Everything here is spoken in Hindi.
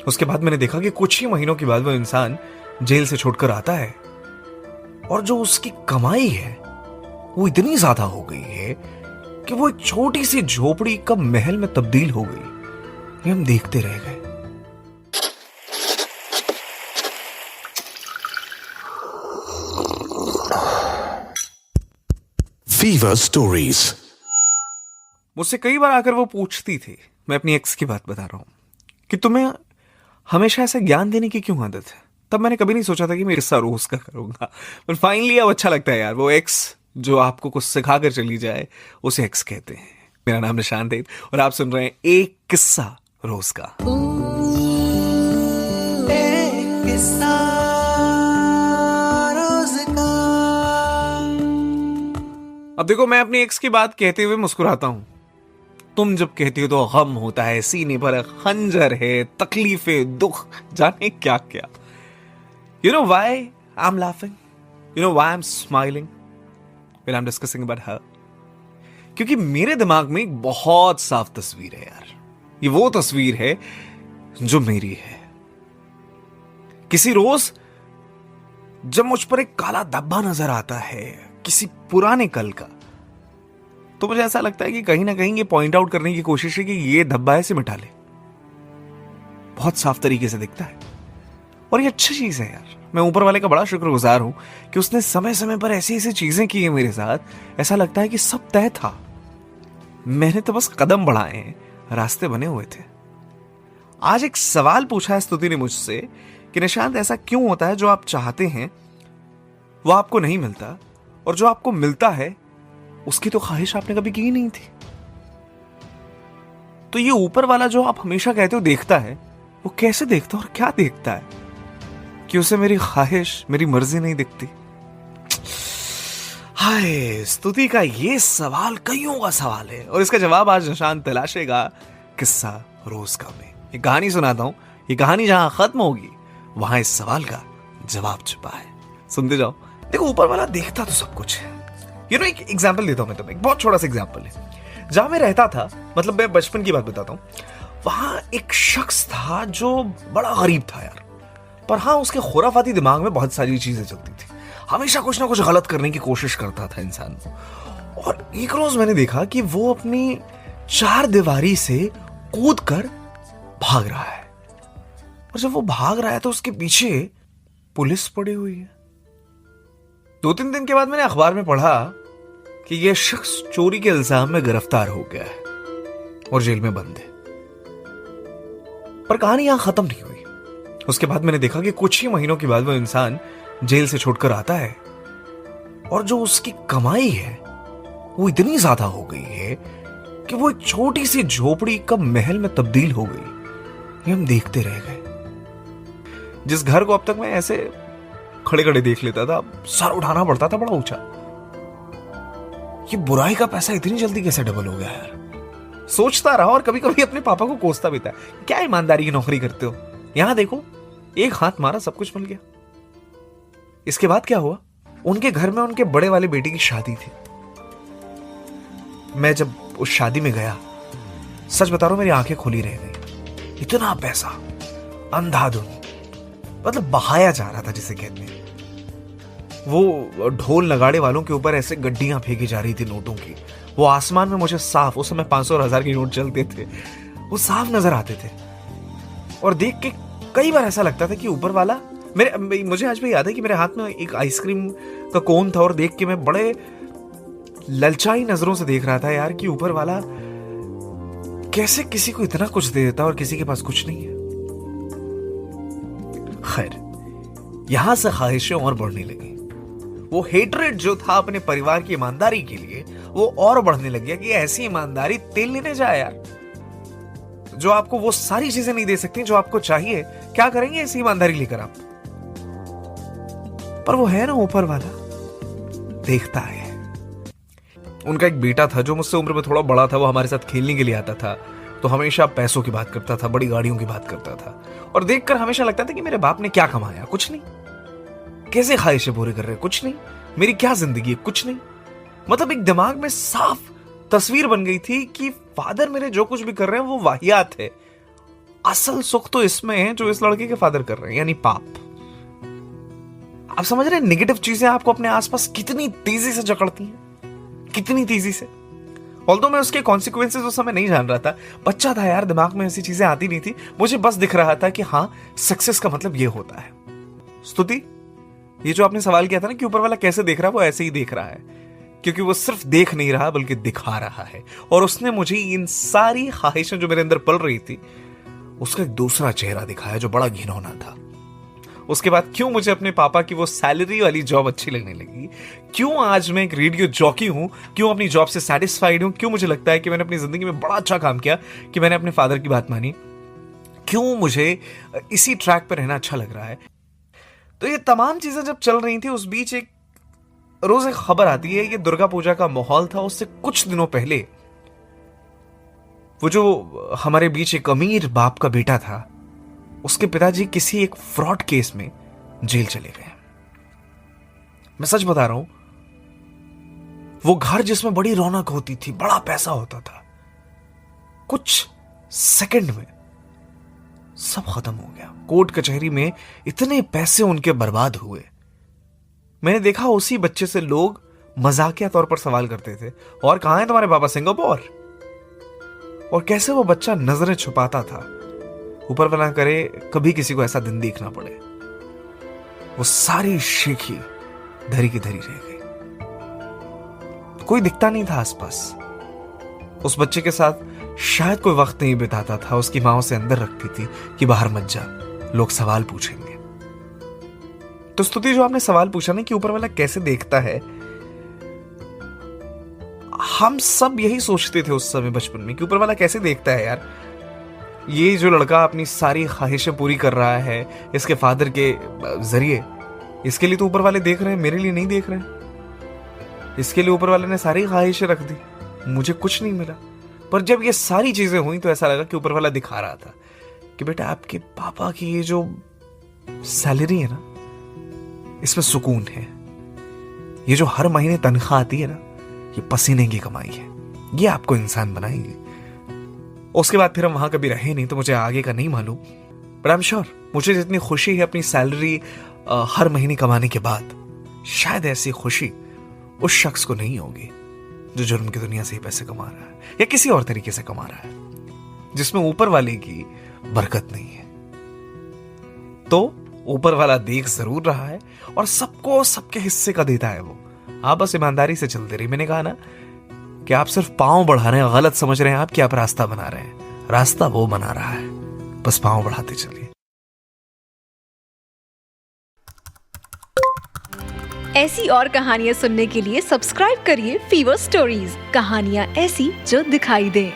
उसके बाद मैंने देखा कि कुछ ही महीनों के बाद वो इंसान जेल से छूटकर आता है और जो उसकी कमाई है वो इतनी ज्यादा हो गई है कि वो एक छोटी सी झोपड़ी कब महल में तब्दील हो गई। ये हम देखते रह गए। Fever Stories। मुझसे कई बार आकर वो पूछती थी, मैं अपनी एक्स की बात बता रहा हूं, कि तुम्हें हमेशा ऐसे ज्ञान देने की क्यों आदत है। तब मैंने कभी नहीं सोचा था कि मैं किस्सा रोज का करूंगा, पर फाइनली अब अच्छा लगता है यार। वो एक्स जो आपको कुछ सिखा कर चली जाए उसे एक्स कहते हैं। मेरा नाम निशान देव और आप सुन रहे हैं एक किस्सा रोज का। एक किस्सा रोज का। अब देखो, मैं अपनी एक्स की बात कहते हुए मुस्कुराता हूं। तुम जब कहती हो तो गम होता है, सीने पर खंजर है, तकलीफें, दुख, जाने क्या क्या। You know why I'm laughing? You know why I'm smiling when I'm discussing about her? क्योंकि मेरे दिमाग में एक बहुत साफ तस्वीर है यार। ये वो तस्वीर है जो मेरी है। किसी रोज जब मुझ पर एक काला धब्बा नजर आता है किसी पुराने कल का, तो मुझे ऐसा लगता है कि कहीं ना कहीं ये पॉइंट आउट करने की कोशिश है कि ये धब्बा ऐसे मिटा ले। बहुत साफ तरीके से दिखता है और ये अच्छी चीज है यार। मैं ऊपर वाले का बड़ा शुक्रगुजार हूं कि उसने समय समय पर ऐसी ऐसी चीजें की है मेरे साथ। ऐसा लगता है कि सब तय था, मैंने तो बस कदम बढ़ाए हैं, रास्ते बने हुए थे। आज एक सवाल पूछा है स्तुति ने मुझसे कि निशांत, ऐसा क्यों होता है जो आप चाहते हैं वो आपको नहीं मिलता, और जो आपको मिलता है उसकी तो ख्वाहिश आपने कभी की ही नहीं थी। तो ये ऊपर वाला जो आप हमेशा कहते हो देखता है, वो कैसे देखता है और क्या देखता है कि उसे मेरी ख्वाहिश, मेरी मर्जी नहीं दिखती। हाय, स्तुति का ये सवाल कईयों का सवाल है और इसका जवाब आज निशांत तलाशेगा किस्सा रोज का में। ये कहानी सुनाता हूं। ये कहानी जहां खत्म होगी वहां इस सवाल का जवाब छुपा है। सुनते जाओ। देखो, ऊपर वाला देखता तो सब कुछ है। एक एग्जाम्पल देता हूं मैं तुम्हें, एक बहुत छोटा सा एग्जाम्पल है। जहां मैं रहता था, मतलब मैं बचपन की बात बताता हूं, वहां एक शख्स था जो बड़ा गरीब था यार। पर हाँ, उसके खुराफाती दिमाग में बहुत सारी चीजें चलती थी। हमेशा कुछ ना कुछ गलत करने की कोशिश करता था इंसान। और एक रोज मैंने देखा कि वो अपनी चार दीवारी से कूद कर भाग रहा है। और जब वो भाग रहा है तो उसके पीछे पुलिस पड़ी हुई है। 2-3 दिन के बाद मैंने अखबार में पढ़ा कि यह शख्स चोरी के इल्जाम में गिरफ्तार हो गया है और जेल में बंद है। पर कहानी यहां खत्म नहीं हुई। उसके बाद मैंने देखा कि कुछ ही महीनों के बाद वो इंसान जेल से छूटकर आता है और जो उसकी कमाई है वो इतनी ज्यादा हो गई है कि वो एक छोटी सी झोपड़ी कब महल में तब्दील हो गई। ये हम देखते रह गए। जिस घर को अब तक मैं ऐसे खड़े खड़े देख लेता था, सर उठाना पड़ता था बड़ा ऊंचा। ये बुराई का पैसा इतनी जल्दी कैसे डबल हो गया यार। सोचता रहा और कभी कभी अपने पापा को कोसता भी था, क्या ईमानदारी की नौकरी करते हो, यहां देखो, एक हाथ मारा सब कुछ मिल गया। इसके बाद क्या हुआ, उनके घर में उनके बड़े वाले बेटे की शादी थी। मैं जब उस शादी में गया, सच बता रहा हूं, मेरी आंखें खुली रह गई। इतना पैसा अंधाधुन, मतलब बहाया जा रहा था जिसे कहते हैं। वो ढोल नगाड़े वालों के ऊपर ऐसे गड्डियां फेंकी जा रही थी नोटों की। वो आसमान में मुझे साफ, उस समय 500 और 1000 के नोट चलते थे, वो साफ नजर आते थे। और देख के कई बार ऐसा लगता था कि ऊपर वाला मुझे आज भी याद है कि मेरे हाथ में एक आइसक्रीम का कोन था और देख के मैं बड़े ललचाई नजरों से देख रहा था यार कि ऊपर वाला कैसे किसी को इतना कुछ दे देता और किसी के पास कुछ नहीं है। खैर, यहां से ख्वाहिशें और बढ़ने लगी। वो हेट्रेड जो था अपने परिवार की ईमानदारी के लिए, वो और बढ़ने लग गया कि ऐसी ईमानदारी तेल लेने जाए यार, जो आपको वो सारी चीजें नहीं दे सकती जो आपको चाहिए। क्या करेंगे ऐसी ईमानदारी लेकर आप? पर वो है ना ऊपर वाला, देखता है। उनका एक बेटा था जो मुझसे उम्र में थोड़ा बड़ा था। वो हमारे साथ खेलने के लिए आता था, तो हमेशा पैसों की बात करता था, बड़ी गाड़ियों की बात करता था। और देखकर हमेशा लगता था कि मेरे बाप ने क्या कमाया, कुछ नहीं। कैसे ख्वाहिशें पूरी कर रहे, कुछ नहीं। मेरी क्या जिंदगी है, कुछ नहीं। मतलब एक दिमाग में साफ तस्वीर बन गई थी कि फादर मेरे जो कुछ भी कर रहे हैं वो वाहियात है। असल सुख तो इसमें है जो इस लड़के के फादर कर रहे हैं, यानी पाप। आप समझ रहे हैं नेगेटिव चीजें आपको अपने आसपास कितनी तेजी से जकड़ती हैं, कितनी तेजी से। ऑल्दो मैं उसके कॉन्सिक्वेंसेज उस समय नहीं जान रहा था, बच्चा था यार, दिमाग में ऐसी चीजें आती नहीं थी। मुझे बस दिख रहा था कि हाँ, सक्सेस का मतलब ये होता है। स्तुति, ये जो आपने सवाल किया था ना कि ऊपर वाला कैसे देख रहा है, वो ऐसे ही देख रहा है, क्योंकि वो सिर्फ देख नहीं रहा बल्कि दिखा रहा है। और उसने मुझे इन सारी ख्वाहिशें जो मेरे अंदर पल रही थी, उसका एक दूसरा चेहरा दिखाया जो बड़ा घिनौना था। उसके बाद क्यों मुझे अपने पापा की वो सैलरी वाली जॉब अच्छी लगने लगी, क्यों आज मैं एक रेडियो जॉकी हूं, क्यों अपनी जॉब से सेटिस्फाइड हूं, क्यों मुझे लगता है कि मैंने अपनी जिंदगी में बड़ा अच्छा काम किया, कि मैंने अपने फादर की बात मानी, क्यों मुझे इसी ट्रैक पर रहना अच्छा लग रहा है। तो ये तमाम चीजें जब चल रही थी, उस बीच एक रोज एक खबर आती है। ये दुर्गा पूजा का माहौल था। उससे कुछ दिनों पहले वो जो हमारे बीच एक अमीर बाप का बेटा था, उसके पिताजी किसी एक फ्रॉड केस में जेल चले गए। मैं सच बता रहा हूं, वो घर जिसमें बड़ी रौनक होती थी, बड़ा पैसा होता था, कुछ सेकंड में सब खत्म हो गया। कोर्ट कचहरी में इतने पैसे उनके बर्बाद हुए। मैंने देखा उसी बच्चे से लोग मजाकिया तौर पर सवाल करते थे, और कहां है तुम्हारे पापा, सिंगापुर? और कैसे वो बच्चा नजरें छुपाता था। ऊपर वाला करे कभी किसी को ऐसा दिन देखना पड़े। वो सारी शीखी धरी की धरी रह गई, कोई दिखता नहीं था आसपास। उस बच्चे के साथ शायद कोई वक्त नहीं बिताता था। उसकी मां उसे अंदर रखती थी कि बाहर मत जा, लोग सवाल पूछेंगे। तो स्तुति, जो आपने सवाल पूछा ना कि ऊपर वाला कैसे देखता है, हम सब यही सोचते थे उस समय बचपन में कि ऊपर वाला कैसे देखता है यार। ये जो लड़का अपनी सारी ख्वाहिशें पूरी कर रहा है इसके फादर के जरिए, इसके लिए तो ऊपर वाले देख रहे हैं, मेरे लिए नहीं देख रहे हैं। इसके लिए ऊपर वाले ने सारी ख्वाहिशें रख दी, मुझे कुछ नहीं मिला। पर जब ये सारी चीजें हुई तो ऐसा लगा कि ऊपर वाला दिखा रहा था कि बेटा, आपके पापा की ये जो सैलरी है ना, इसमें सुकून है। ये जो हर महीने तनख्वाह आती है ना, ये पसीने की कमाई है, ये आपको इंसान बनाएगी। उसके बाद फिर हम वहां कभी रहे नहीं, तो मुझे आगे का नहीं मालूम। बट आई एम श्योर, मुझे जितनी खुशी है अपनी सैलरी हर महीने कमाने के बाद, शायद ऐसी खुशी उस शख्स को नहीं होगी जो जुर्म की दुनिया से ही पैसे कमा रहा है या किसी और तरीके से कमा रहा है, जिसमें ऊपर वाले की बरकत नहीं है। तो ऊपर वाला देख जरूर रहा है और सबको सबके हिस्से का देता है वो। आप बस ईमानदारी से चलते रहिए। मैंने कहा ना कि आप सिर्फ पांव बढ़ा रहे हैं, गलत समझ रहे हैं आप कि आप रास्ता बना रहे हैं। रास्ता वो बना रहा है, बस पांव बढ़ाते चलिए। ऐसी और कहानियां सुनने के लिए सब्सक्राइब करिए फीवर स्टोरीज, कहानियां ऐसी जो दिखाई दें।